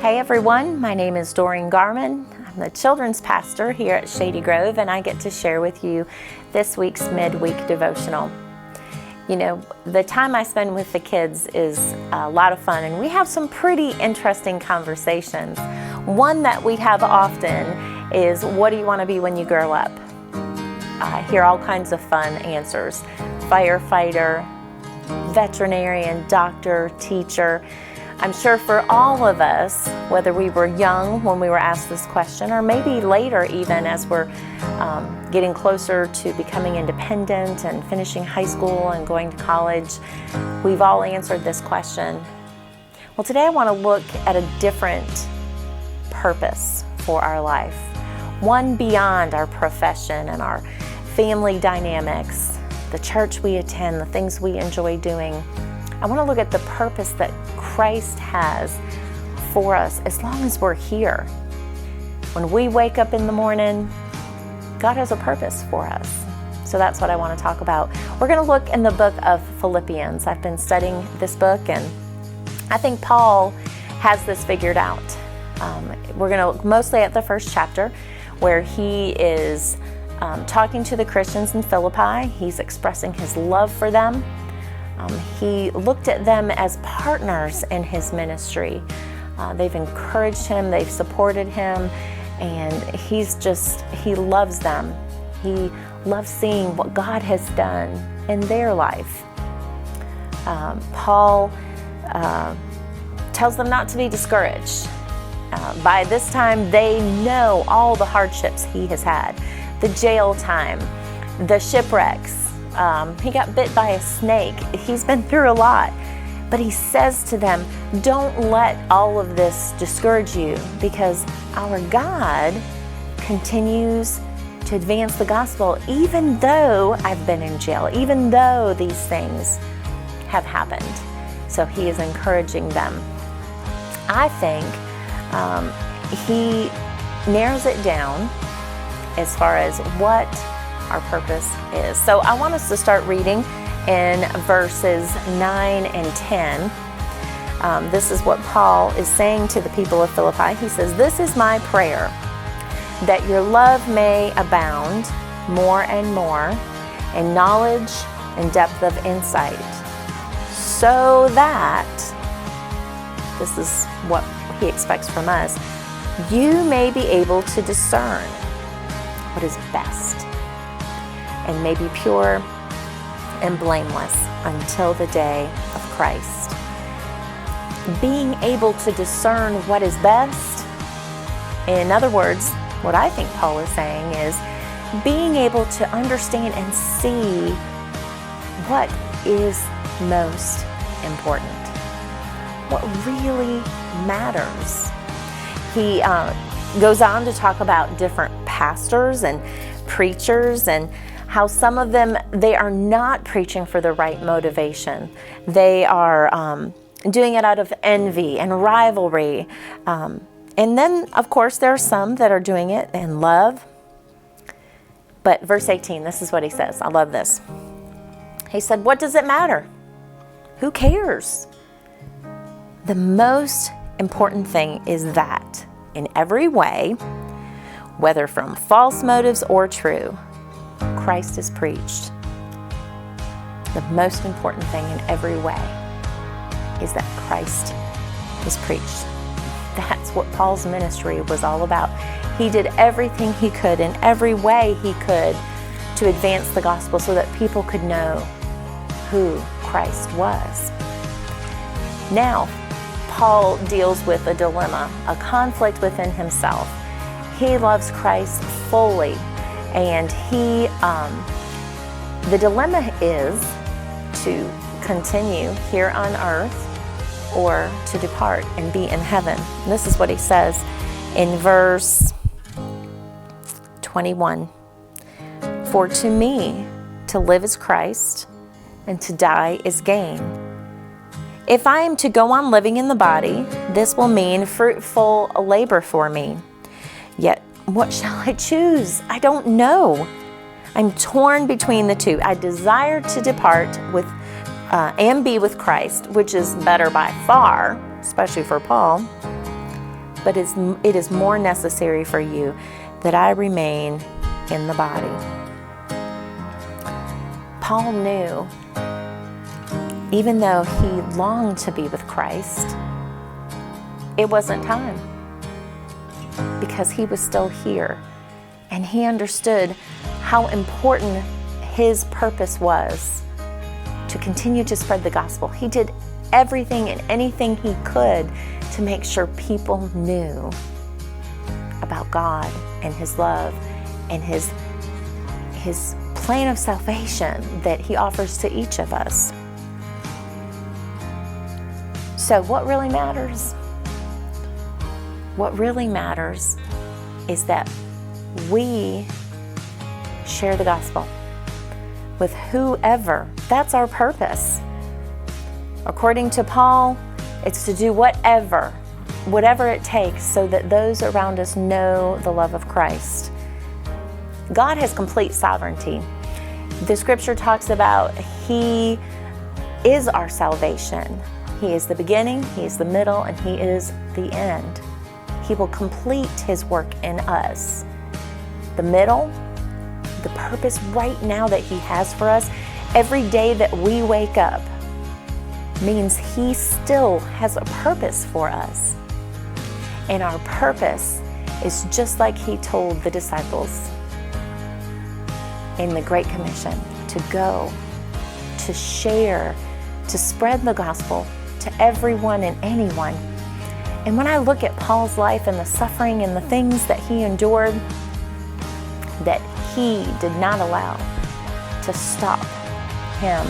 Hey everyone, my name is Doreen Garman. I'm the children's pastor here at Shady Grove, and I get to share with you this week's Midweek Devotional. You know, the time I spend with the kids is a lot of fun, and we have some pretty interesting conversations. One that we have often is, what do you want to be when you grow up? I hear all kinds of fun answers. Firefighter, veterinarian, doctor, teacher. I'm sure for all of us, whether we were young when we were asked this question, or maybe later even as we're getting closer to becoming independent and finishing high school and going to college, we've all answered this question. Well, today I want to look at a different purpose for our life, one beyond our profession and our family dynamics, the church we attend, the things we enjoy doing. I want to look at the purpose that Christ has for us as long as we're here. When we wake up in the morning, God has a purpose for us. So that's what I want to talk about. We're going to look in the book of Philippians. I've been studying this book, and I think Paul has this figured out. We're going to look mostly at the first chapter, where he is talking to the Christians in Philippi. He's expressing his love for them. He looked at them as partners in his ministry. They've encouraged him, they've supported him, and he loves them. He loves seeing what God has done in their life. Paul tells them not to be discouraged. By this time, they know all the hardships he has had, the jail time, the shipwrecks. He got bit by a snake. He's been through a lot. But he says to them, don't let all of this discourage you, because our God continues to advance the gospel, even though I've been in jail, even though these things have happened. So he is encouraging them. I think he narrows it down as far as what our purpose is. So I want us to start reading in verses 9 and 10. This is what Paul is saying to the people of Philippi. He says, "This is my prayer, that your love may abound more and more in knowledge and depth of insight, so that," this is what he expects from us, "you may be able to discern what is best, and may be pure and blameless until the day of Christ." Being able to discern what is best, in other words, what I think Paul is saying is being able to understand and see what is most important, what really matters. He goes on to talk about different pastors and preachers, and how some of them, they are not preaching for the right motivation. They are doing it out of envy and rivalry. And then, of course, there are some that are doing it in love. But verse 18, this is what he says. I love this. He said, "What does it matter? Who cares? The most important thing is that in every way, whether from false motives or true, Christ is preached." The most important thing in every way is that Christ is preached. That's what Paul's ministry was all about. He did everything he could in every way he could to advance the gospel so that people could know who Christ was. Now, Paul deals with a dilemma, a conflict within himself. He loves Christ fully, and the dilemma is to continue here on earth or to depart and be in heaven. And this is what he says in verse 21. "For to me, to live is Christ, and to die is gain. If I am to go on living in the body, this will mean fruitful labor for me. Yet what shall I choose? I don't know. I'm torn between the two. I desire to depart with and be with Christ, which is better by far, especially for Paul. but it is more necessary for you that I remain in the body. Paul knew, even though he longed to be with Christ, it wasn't time, because he was still here, and he understood how important his purpose was to continue to spread the gospel. He did everything and anything he could to make sure people knew about God and his love and his plan of salvation that he offers to each of us. So what really matters? What really matters is that we share the gospel with whoever. That's our purpose. According to Paul, it's to do whatever it takes so that those around us know the love of Christ. God has complete sovereignty. The scripture talks about He is our salvation. He is the beginning, He is the middle, and He is the end. He will complete His work in us. The middle, the purpose right now that He has for us, every day that we wake up, means He still has a purpose for us. And our purpose is just like He told the disciples in the Great Commission, to go, to share, to spread the gospel to everyone and anyone. And when I look at Paul's life and the suffering and the things that he endured, that he did not allow to stop him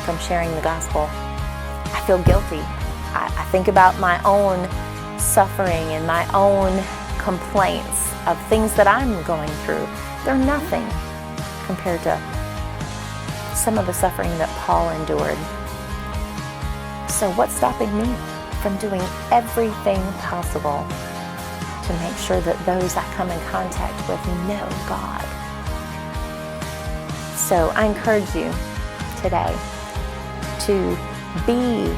from sharing the gospel, I feel guilty. I think about my own suffering and my own complaints of things that I'm going through. They're nothing compared to some of the suffering that Paul endured. So what's stopping me from doing everything possible to make sure that those I come in contact with know God? So I encourage you today to be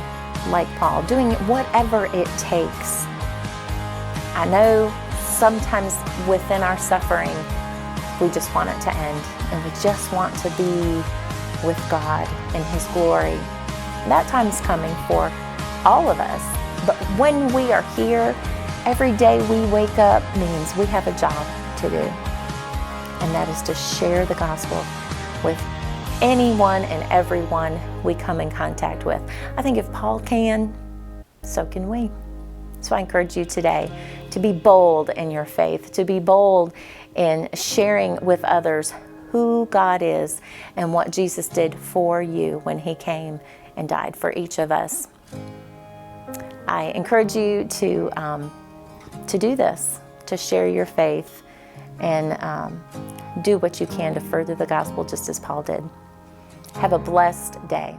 like Paul, doing whatever it takes. I know sometimes within our suffering, we just want it to end, and we just want to be with God in His glory. That time's coming for all of us. But when we are here, every day we wake up means we have a job to do. And that is to share the gospel with anyone and everyone we come in contact with. I think if Paul can, so can we. So I encourage you today to be bold in your faith, to be bold in sharing with others who God is and what Jesus did for you when He came and died for each of us. I encourage you to do this, to share your faith and do what you can to further the gospel just as Paul did. Have a blessed day.